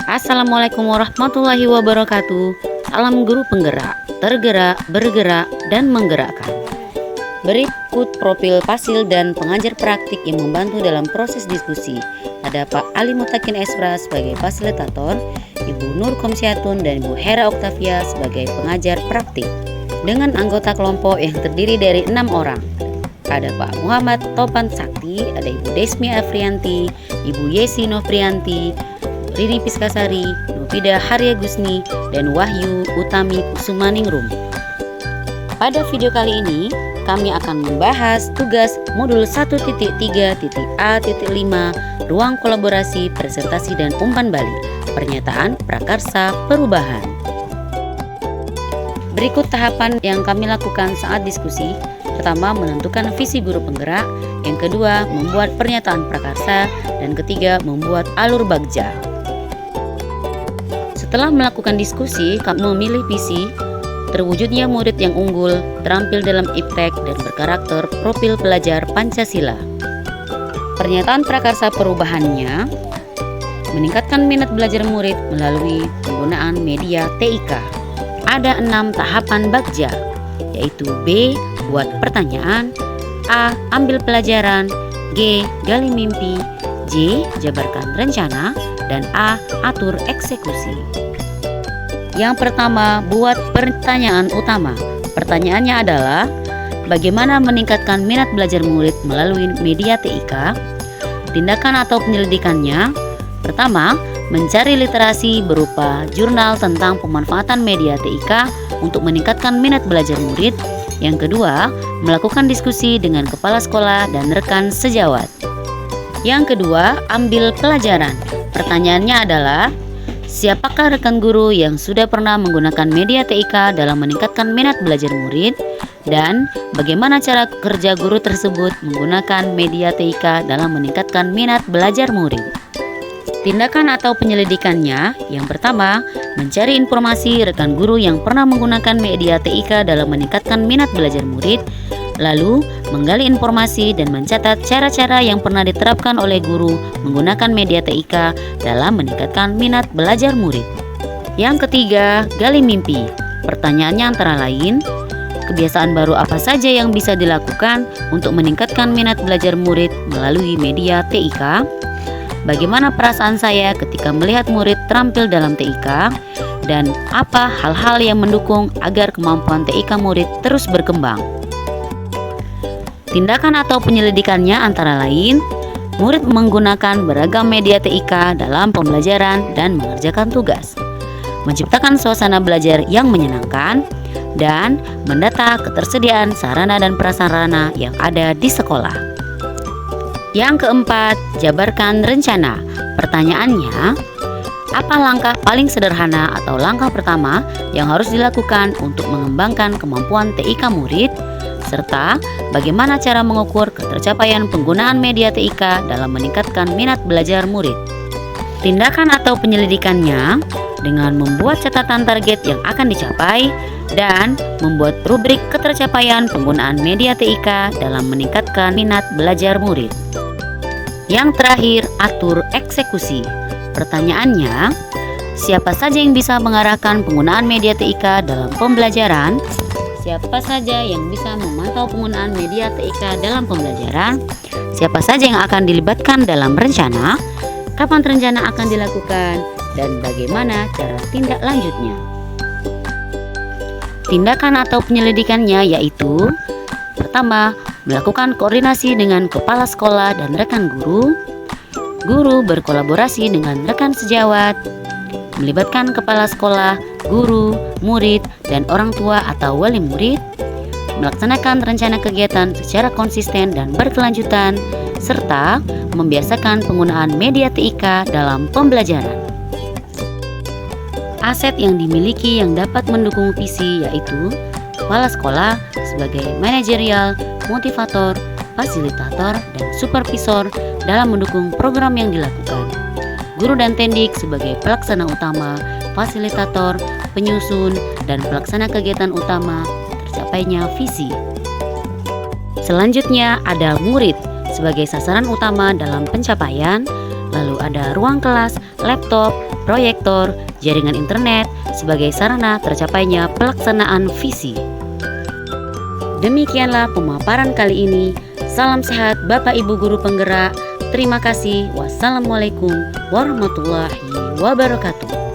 Assalamualaikum warahmatullahi wabarakatuh. Salam guru penggerak, tergerak, bergerak, dan menggerakkan. Berikut profil fasil dan pengajar praktik yang membantu dalam proses diskusi. Ada Pak Ali Mutakin Esra sebagai fasilitator, Ibu Nur Komsyatun dan Ibu Hera Oktavia sebagai pengajar praktik. Dengan anggota kelompok yang terdiri dari 6 orang. Ada Pak Muhammad Topan Sakti, ada Ibu Desmi Afrianti, Ibu Yesi Novrianti, Rini Piskasari, Nufida Harya Gusni, dan Wahyu Utami Kusumaningrum. Pada video kali ini, kami akan membahas tugas modul 1.3.A.5 Ruang Kolaborasi, Presentasi dan Umpan Balik, Pernyataan Prakarsa Perubahan. Berikut tahapan yang kami lakukan saat diskusi. Pertama, menentukan visi guru penggerak. Yang kedua, membuat pernyataan prakarsa. Dan ketiga, membuat alur bagja. Setelah melakukan diskusi, kami memilih visi terwujudnya murid yang unggul, terampil dalam iptek dan berkarakter profil pelajar Pancasila. Pernyataan prakarsa perubahannya meningkatkan minat belajar murid melalui penggunaan media TIK. Ada 6 tahapan bagja, yaitu B. Buat pertanyaan, A. Ambil pelajaran, G. Gali mimpi, J. Jabarkan rencana, dan A. Atur eksekusi. Yang pertama, buat pertanyaan utama. Pertanyaannya adalah, bagaimana meningkatkan minat belajar murid melalui media TIK? Tindakan atau penyelidikannya. Pertama, mencari literasi berupa jurnal tentang pemanfaatan media TIK untuk meningkatkan minat belajar murid. Yang kedua, melakukan diskusi dengan kepala sekolah dan rekan sejawat. Yang kedua, ambil pelajaran. Pertanyaannya adalah, siapakah rekan guru yang sudah pernah menggunakan media TIK dalam meningkatkan minat belajar murid? Dan bagaimana cara kerja guru tersebut menggunakan media TIK dalam meningkatkan minat belajar murid? Tindakan atau penyelidikannya. Yang pertama, mencari informasi rekan guru yang pernah menggunakan media TIK dalam meningkatkan minat belajar murid. Lalu, menggali informasi dan mencatat cara-cara yang pernah diterapkan oleh guru menggunakan media TIK dalam meningkatkan minat belajar murid. Yang ketiga, gali mimpi. Pertanyaannya antara lain, kebiasaan baru apa saja yang bisa dilakukan untuk meningkatkan minat belajar murid melalui media TIK? Bagaimana perasaan saya ketika melihat murid terampil dalam TIK? Dan apa hal-hal yang mendukung agar kemampuan TIK murid terus berkembang? Tindakan atau penyelidikannya antara lain, murid menggunakan beragam media TIK dalam pembelajaran dan mengerjakan tugas, menciptakan suasana belajar yang menyenangkan, dan mendata ketersediaan sarana dan prasarana yang ada di sekolah. Yang keempat, jabarkan rencana. Pertanyaannya, apa langkah paling sederhana atau langkah pertama yang harus dilakukan untuk mengembangkan kemampuan TIK murid? Serta bagaimana cara mengukur ketercapaian penggunaan media TIK dalam meningkatkan minat belajar murid? Tindakan atau penyelidikannya dengan membuat catatan target yang akan dicapai dan membuat rubrik ketercapaian penggunaan media TIK dalam meningkatkan minat belajar murid. Yang terakhir, atur eksekusi. Pertanyaannya, siapa saja yang bisa mengarahkan penggunaan media TIK dalam pembelajaran? Siapa saja yang bisa memantau penggunaan media TIK dalam pembelajaran? Siapa saja yang akan dilibatkan dalam rencana? Kapan rencana akan dilakukan? Dan bagaimana cara tindak lanjutnya? Tindakan atau penyelidikannya yaitu, pertama, melakukan koordinasi dengan kepala sekolah dan rekan guru. Guru berkolaborasi dengan rekan sejawat, melibatkan kepala sekolah, guru, murid, dan orang tua atau wali murid, melaksanakan rencana kegiatan secara konsisten dan berkelanjutan, serta membiasakan penggunaan media TIK dalam pembelajaran. Aset yang dimiliki yang dapat mendukung visi yaitu kepala sekolah sebagai manajerial, motivator, fasilitator, dan supervisor dalam mendukung program yang dilakukan. Guru dan tendik sebagai pelaksana utama, fasilitator, penyusun, dan pelaksana kegiatan utama tercapainya visi. Selanjutnya ada murid sebagai sasaran utama dalam pencapaian, lalu ada ruang kelas, laptop, proyektor, jaringan internet sebagai sarana tercapainya pelaksanaan visi. Demikianlah pemaparan kali ini. Salam sehat Bapak Ibu Guru Penggerak. Terima kasih. Wassalamualaikum warahmatullahi wabarakatuh.